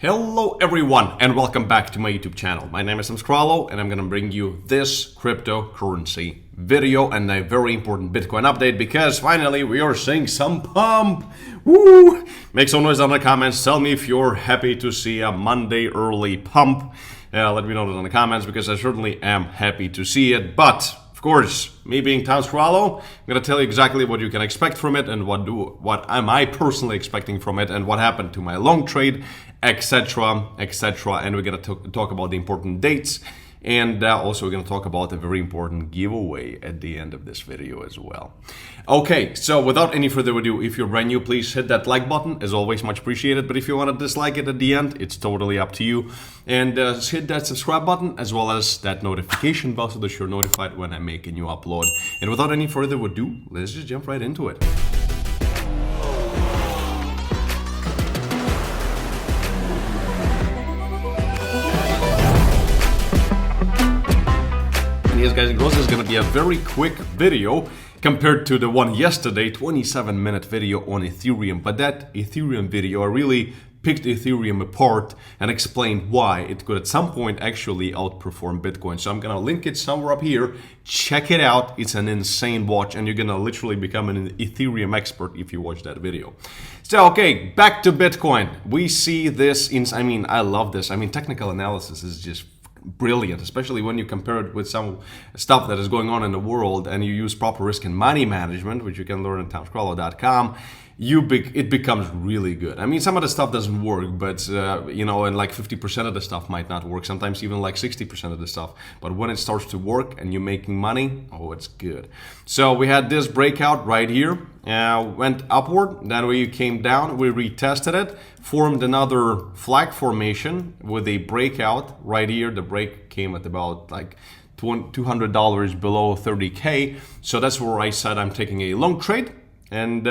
Hello everyone and welcome back to my YouTube channel. My name is Scrollo and I'm gonna bring you this cryptocurrency video and a very important Bitcoin update because finally we are seeing some pump. Woo! Make some noise on the comments. Tell me if you're happy to see a Monday early pump. Let me know that in the comments because I certainly am happy to see it. But of course, me being Tom Scrollo, I'm gonna tell you exactly what you can expect from it and what am I personally expecting from it and what happened to my long trade, etc., etc. And we're gonna talk about the important dates, and also we're gonna talk about a very important giveaway at the end of this video as well. Okay, so without any further ado, if you're brand new, please hit that like button, as always, much appreciated. But if you want to dislike it at the end, it's totally up to you. And hit that subscribe button as well as that notification bell so that you're notified when I make a new upload. And without any further ado, let's just jump right into it. Yes, guys and girls, this is going to be a very quick video compared to the one yesterday, 27-minute video on Ethereum. But that Ethereum video, I really picked Ethereum apart and explained why it could at some point actually outperform Bitcoin. So I'm going to link it somewhere up here. Check it out. It's an insane watch and you're going to literally become an Ethereum expert if you watch that video. So, okay, back to Bitcoin. We see this I love this. Technical analysis is just brilliant, especially when you compare it with some stuff that is going on in the world and you use proper risk and money management, which you can learn at tomscrollo.com. It becomes really good. Some of the stuff doesn't work, but and like 50% of the stuff might not work, sometimes even like 60% of the stuff. But when it starts to work and you're making money, oh, it's good. So we had this breakout right here, went upward, then we came down, we retested it, formed another flag formation with a breakout right here. The break came at about like $200 below 30K. So that's where I said I'm taking a long trade, and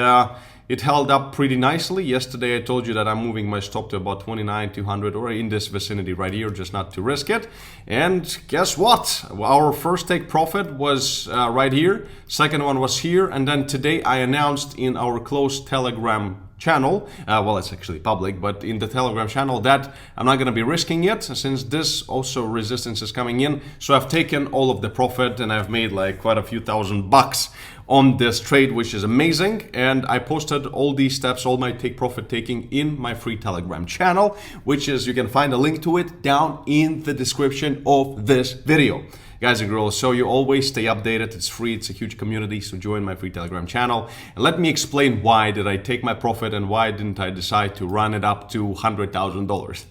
it held up pretty nicely. Yesterday I told you that I'm moving my stop to about 29,200 or in this vicinity right here, just not to risk it. And guess what? Our first take profit was right here. Second one was here. And then today I announced in our closed Telegram channel, well, it's actually public, but in the Telegram channel, that I'm not going to be risking it since this also resistance is coming in. So I've taken all of the profit and I've made like quite a few $1,000 on this trade, which is amazing. And I posted all these steps, all my take profit taking in my free Telegram channel, which is, you can find a link to it down in the description of this video. Guys and girls, so you always stay updated. It's free, it's a huge community, so join my free Telegram channel. And let me explain why did I take my profit and why didn't I decide to run it up to $100,000.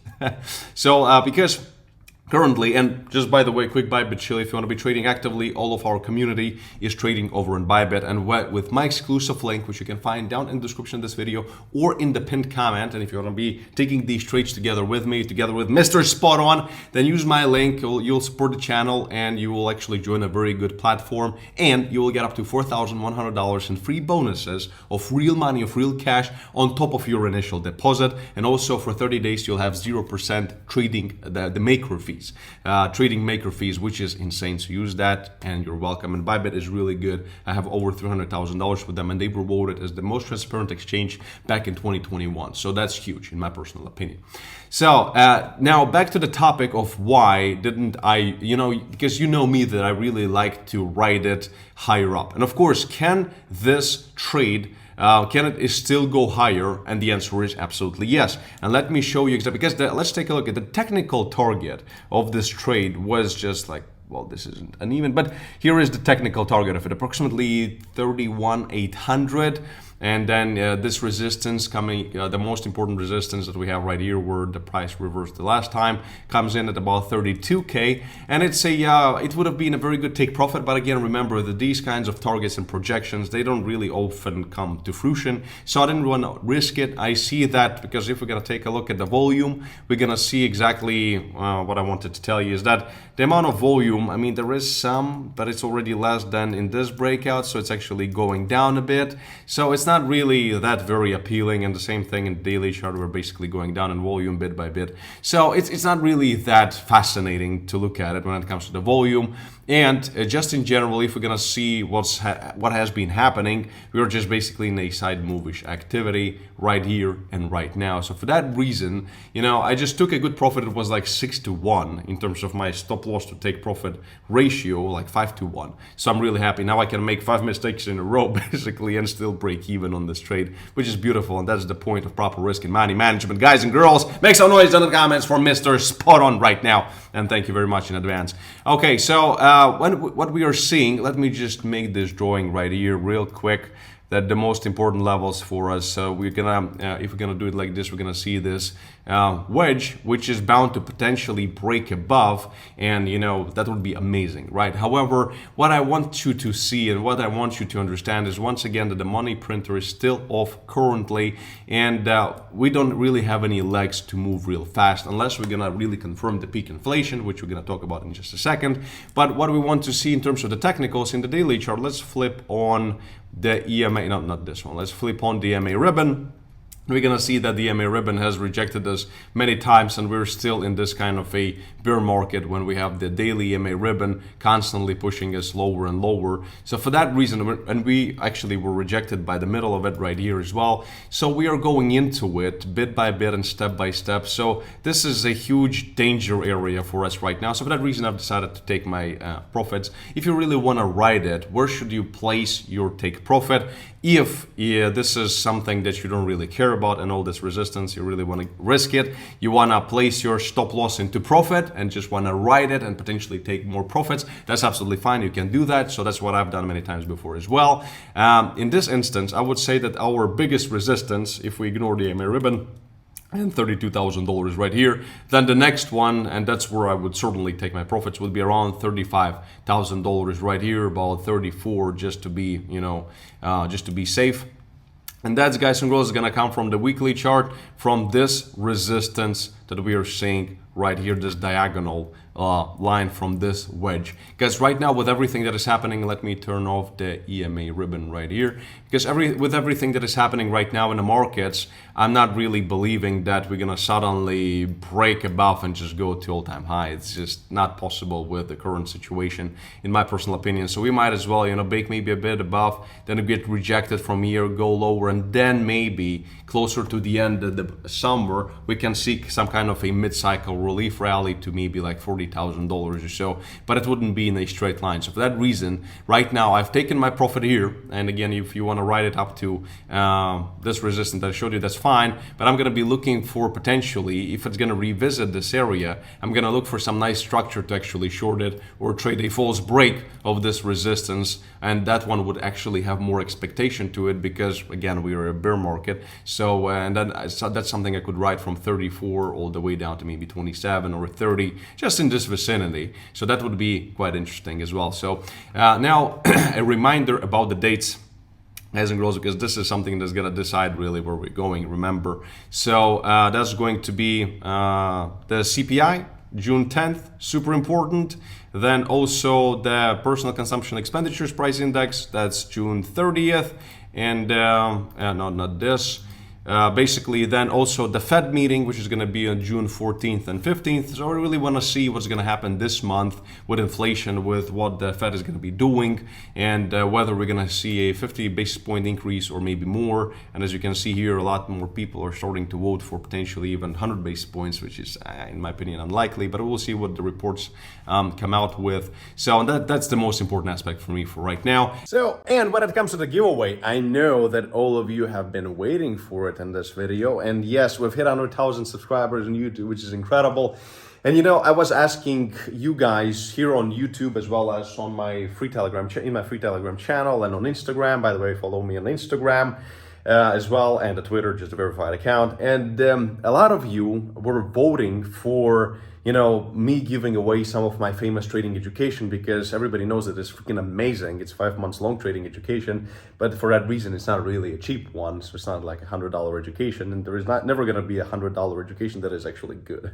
So because currently, and just by the way, quick Bybit chill, if you want to be trading actively, all of our community is trading over in Bybit, and with my exclusive link, which you can find down in the description of this video or in the pinned comment. And if you want to be taking these trades together with me, together with Mr. Spot On, then use my link. You'll support the channel and you will actually join a very good platform, and you will get up to $4,100 in free bonuses of real money, of real cash on top of your initial deposit. And also for 30 days, you'll have 0% trading, the maker fee. Trading maker fees, which is insane. So use that and you're welcome. And Bybit is really good. I have over $300,000 with them, and they were voted as the most transparent exchange back in 2021. So that's huge in my personal opinion. So now back to the topic of why didn't I, because you know me that I really like to ride it higher up. And of course, can this trade can it still go higher? And the answer is absolutely yes. And let me show you exactly, because let's take a look at the technical target of this trade was just like, well, this isn't uneven, but here is the technical target of it, approximately 31,800. And then this resistance coming, the most important resistance that we have right here, where the price reversed the last time, comes in at about 32K. And it's it would have been a very good take profit. But again, remember that these kinds of targets and projections, they don't really often come to fruition. So I didn't want to risk it. I see that because if we're going to take a look at the volume, we're going to see exactly what I wanted to tell you is that the amount of volume, there is some, but it's already less than in this breakout. So it's actually going down a bit. So it's not really that very appealing, and the same thing in the daily chart, we're basically going down in volume bit by bit. So it's not really that fascinating to look at it when it comes to the volume. And just in general, if we're gonna see what has been happening, we are just basically in a side move-ish activity right here and right now. So for that reason, I just took a good profit. It was like 6-1 in terms of my stop loss to take profit ratio, like 5-1. So I'm really happy. Now I can make 5 mistakes in a row basically and still break even on this trade, which is beautiful. And that's the point of proper risk and money management. Guys and girls, make some noise in the comments for Mr. Spot On right now. And thank you very much in advance. Okay, so what we are seeing, let me just make this drawing right here real quick, that the most important levels for us. So we're gonna, if we're gonna do it like this, we're gonna see this wedge, which is bound to potentially break above, and that would be amazing, right? However, what I want you to see and what I want you to understand is, once again, that the money printer is still off currently, and we don't really have any legs to move real fast unless we're gonna really confirm the peak inflation, which we're gonna talk about in just a second. But what we want to see in terms of the technicals in the daily chart, let's flip on the EMA, no, not this one. Let's flip on the EMA ribbon. We're gonna see that the EMA ribbon has rejected us many times, and we're still in this kind of a bear market when we have the daily EMA ribbon constantly pushing us lower and lower. So for that reason, and we actually were rejected by the middle of it right here as well. So we are going into it bit by bit and step by step. So this is a huge danger area for us right now. So for that reason, I've decided to take my profits. If you really wanna ride it, where should you place your take profit? If this is something that you don't really care about and all this resistance, you really want to risk it, you want to place your stop loss into profit and just want to ride it and potentially take more profits, that's absolutely fine. You can do that. So that's what I've done many times before as well. In this instance, I would say that our biggest resistance, if we ignore the EMA ribbon, and $32,000 right here, then the next one, and that's where I would certainly take my profits, would be around $35,000 right here, about 34, just to be, just to be safe. And that's, guys and girls, is gonna come from the weekly chart, from this resistance that we are seeing right here, this diagonal line from this wedge. Because right now, with everything that is happening, let me turn off the EMA ribbon right here. Because with everything that is happening right now in the markets, I'm not really believing that we're gonna suddenly break above and just go to all-time high. It's just not possible with the current situation, in my personal opinion. So we might as well, bake maybe a bit above, then get rejected from here, go lower, and then maybe closer to the end of the summer, we can seek some kind of a mid-cycle relief rally to maybe like $40,000 or so, but it wouldn't be in a straight line. So for that reason, right now I've taken my profit here, and again, if you want to ride it up to this resistance that I showed you, that's fine. But I'm going to be looking for, potentially, if it's going to revisit this area, I'm going to look for some nice structure to actually short it or trade a false break of this resistance, and that one would actually have more expectation to it, because again, we are a bear market. So and then that's something I could ride from 34 all the way down to maybe 27 or 30, just in this vicinity. So that would be quite interesting as well. So now a reminder about the dates, guys and girls, because this is something that's going to decide really where we're going, remember. So that's going to be the CPI, June 10th, super important. Then also the personal consumption expenditures price index, that's June 30th. And no, not this. Basically, then also the Fed meeting, which is going to be on June 14th and 15th. So I really want to see what's going to happen this month with inflation, with what the Fed is going to be doing, and whether we're going to see a 50 basis point increase or maybe more. And as you can see here, a lot more people are starting to vote for potentially even 100 basis points, which is, in my opinion, unlikely. But we'll see what the reports come out with. So that's the most important aspect for me for right now. So, and when it comes to the giveaway, I know that all of you have been waiting for it in this video, and yes, we've hit 100,000 subscribers on YouTube, which is incredible. And I was asking you guys here on YouTube, as well as on my free Telegram channel, and on Instagram. By the way, follow me on Instagram as well, and the Twitter, just a verified account. And a lot of you were voting for me giving away some of my famous trading education, because everybody knows that it's freaking amazing. It's 5 months long trading education, but for that reason, it's not really a cheap one. So it's not like $100 education, and there is never going to be $100 education that is actually good.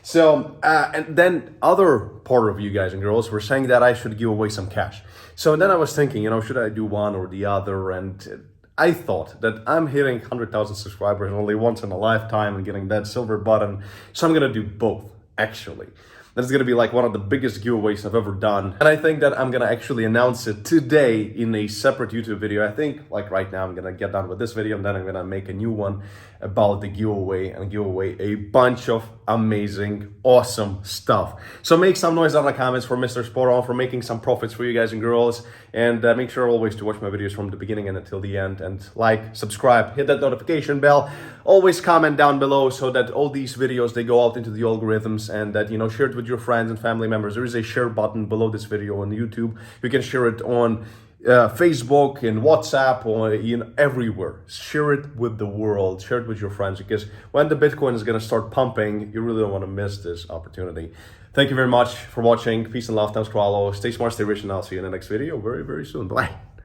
So, and then other part of you guys and girls were saying that I should give away some cash. So then I was thinking, should I do one or the other? And I thought that I'm hitting 100,000 subscribers only once in a lifetime and getting that silver button. So I'm going to do both, actually. That's gonna be like one of the biggest giveaways I've ever done. And I think that I'm gonna actually announce it today in a separate YouTube video. I think like right now I'm gonna get done with this video and then I'm gonna make a new one about the giveaway and give away a bunch of amazing, awesome stuff. So make some noise down in the comments for Mr. Spot On, for making some profits for you guys and girls. And make sure always to watch my videos from the beginning and until the end. And like, subscribe, hit that notification bell. Always comment down below so that all these videos, they go out into the algorithms, and that, you know, share it with your friends and family members. There is a share button below this video on YouTube. You can share it on Facebook and WhatsApp, or everywhere. Share it with the world, share it with your friends, because when the Bitcoin is going to start pumping, you really don't want to miss this opportunity. Thank you very much for watching. Peace and love. Thanks for all. Stay smart, stay rich, and I'll see you in the next video very, very soon. Bye.